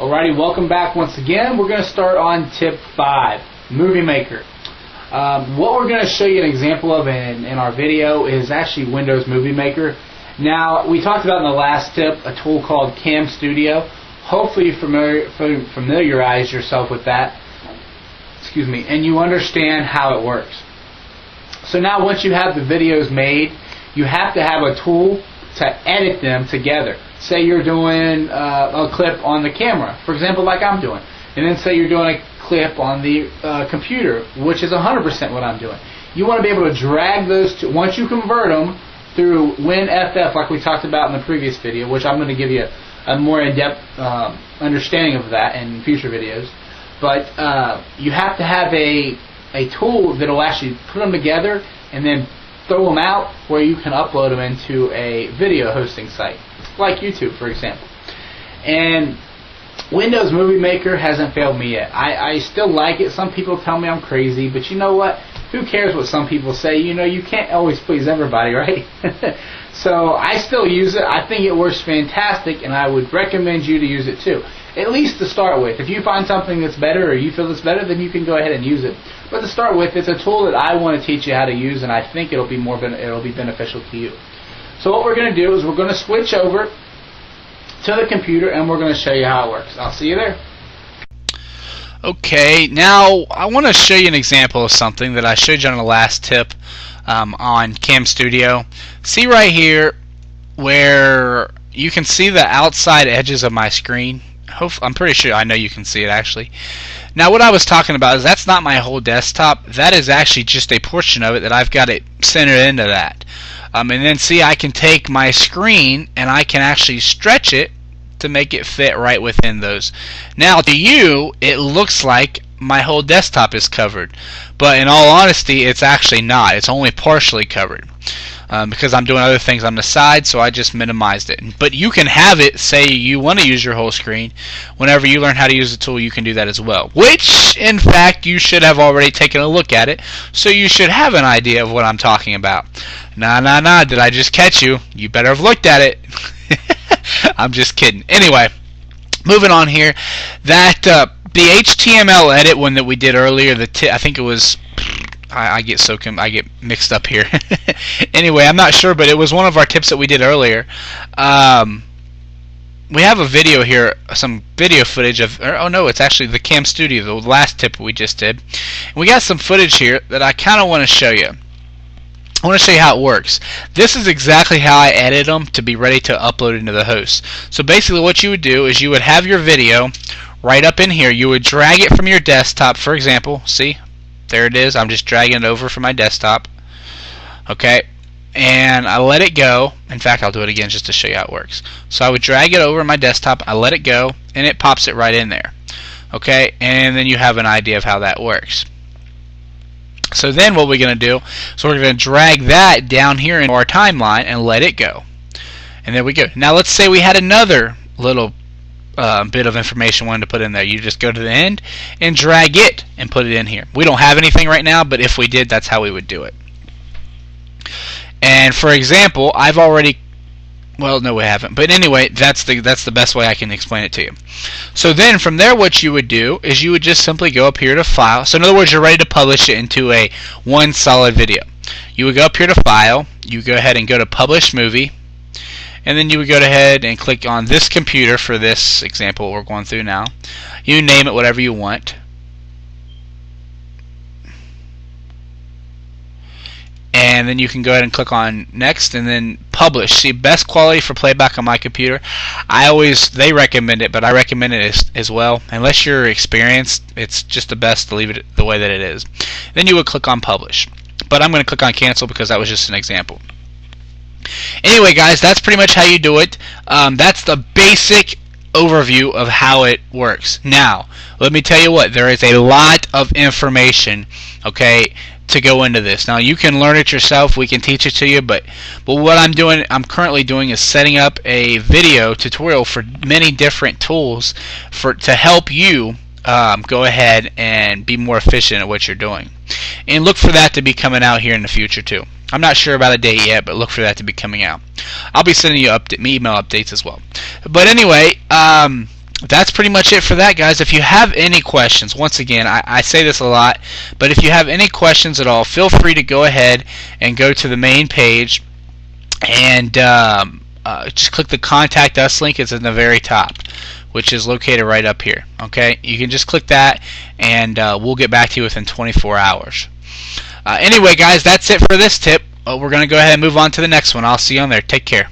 Alrighty, welcome back once again. We're going to start on tip 5, Movie Maker. What we're going to show you an example of in our video is actually Windows Movie Maker. Now, we talked about in the last tip a tool called Cam Studio. Hopefully you familiarize yourself with that, and you understand how it works. So now once you have the videos made, you have to have a tool to edit them together. Say you're doing a clip on the camera, for example, like I'm doing, and then say you're doing a clip on the computer, which is 100% what I'm doing. You want to be able to drag those two, once you convert them through WinFF, like we talked about in the previous video, which I'm going to give you a more in-depth understanding of that in future videos. But you have to have a tool that will actually put them together and then throw them out where you can upload them into a video hosting site, like YouTube, for example. And Windows Movie Maker hasn't failed me yet. I still like it. Some people tell me I'm crazy, but you know what? Who cares what some people say? You know, you can't always please everybody, right? So I still use it. I think it works fantastic, and I would recommend you to use it too. At least to start with. If you find something that's better or you feel it's better, then you can go ahead and use it. But to start with, it's a tool that I want to teach you how to use, and I think it'll be beneficial to you. So what we're going to do is we're going to switch over to the computer, and we're going to show you how it works. I'll see you there. Okay, now I want to show you an example of something that I showed you on the last tip on Cam Studio. See right here where you can see the outside edges of my screen. I'm pretty sure I know you can see it actually. Now what I was talking about is that's not my whole desktop. That is actually just a portion of it that I've got it centered into that. And then see, I can take my screen and I can actually stretch it to make it fit right within those. Now to you it looks like my whole desktop is covered, but in all honesty it's actually not. It's only partially covered because I'm doing other things on the side, so I just minimized it. But you can have it, say you want to use your whole screen. Whenever you learn how to use the tool, you can do that as well, which in fact you should have already taken a look at it, so you should have an idea of what I'm talking about. Nah, did I just catch you? You better have looked at it. I'm just kidding. Anyway, moving on here. That the HTML edit one that we did earlier, I think it was, I get mixed up here. Anyway, I'm not sure, but it was one of our tips that we did earlier. We have a video here, some video footage of, oh no, it's actually the Cam Studio, the last tip we just did. And we got some footage here that I kind of want to show you. I want to show you how it works. This is exactly how I edit them to be ready to upload into the host. So basically what you would do is you would have your video right up in here. You would drag it from your desktop, for example. See? There it is. I'm just dragging it over from my desktop. Okay? And I let it go. In fact, I'll do it again just to show you how it works. So I would drag it over my desktop, I let it go, and it pops it right in there. Okay? And then you have an idea of how that works. So then what we're going to do, so we're going to drag that down here into our timeline and let it go. And there we go. Now let's say we had another little bit of information we wanted to put in there. You just go to the end and drag it and put it in here. We don't have anything right now, but if we did, that's how we would do it. And for example, I've already, well, no, we haven't. But anyway, that's the best way I can explain it to you. So then from there, what you would do is you would just simply go up here to File. So in other words, you're ready to publish it into a one solid video. You would go up here to File. You go ahead and go to Publish Movie. And then you would go ahead and click on this computer for this example we're going through now. You name it whatever you want. And then you can go ahead and click on Next and then Publish. See, best quality for playback on my computer. They recommend it, but I recommend it as well. Unless you're experienced, it's just the best to leave it the way that it is. Then you would click on Publish. But I'm going to click on Cancel because that was just an example. Anyway, guys, that's pretty much how you do it. That's the basic overview of how it works. Now, let me tell you what, there is a lot of information, okay, to go into this. Now you can learn it yourself, we can teach it to you, but what I'm currently doing is setting up a video tutorial for many different tools to help you go ahead and be more efficient at what you're doing. And look for that to be coming out here in the future too. I'm not sure about a date yet, but look for that to be coming out. I'll be sending you email updates as well. But anyway, that's pretty much it for that, guys. If you have any questions, once again, I say this a lot, but if you have any questions at all, feel free to go ahead and go to the main page and just click the Contact Us link. It's in the very top, which is located right up here. Okay, you can just click that, and we'll get back to you within 24 hours. Anyway, guys, that's it for this tip. We're going to go ahead and move on to the next one. I'll see you on there. Take care.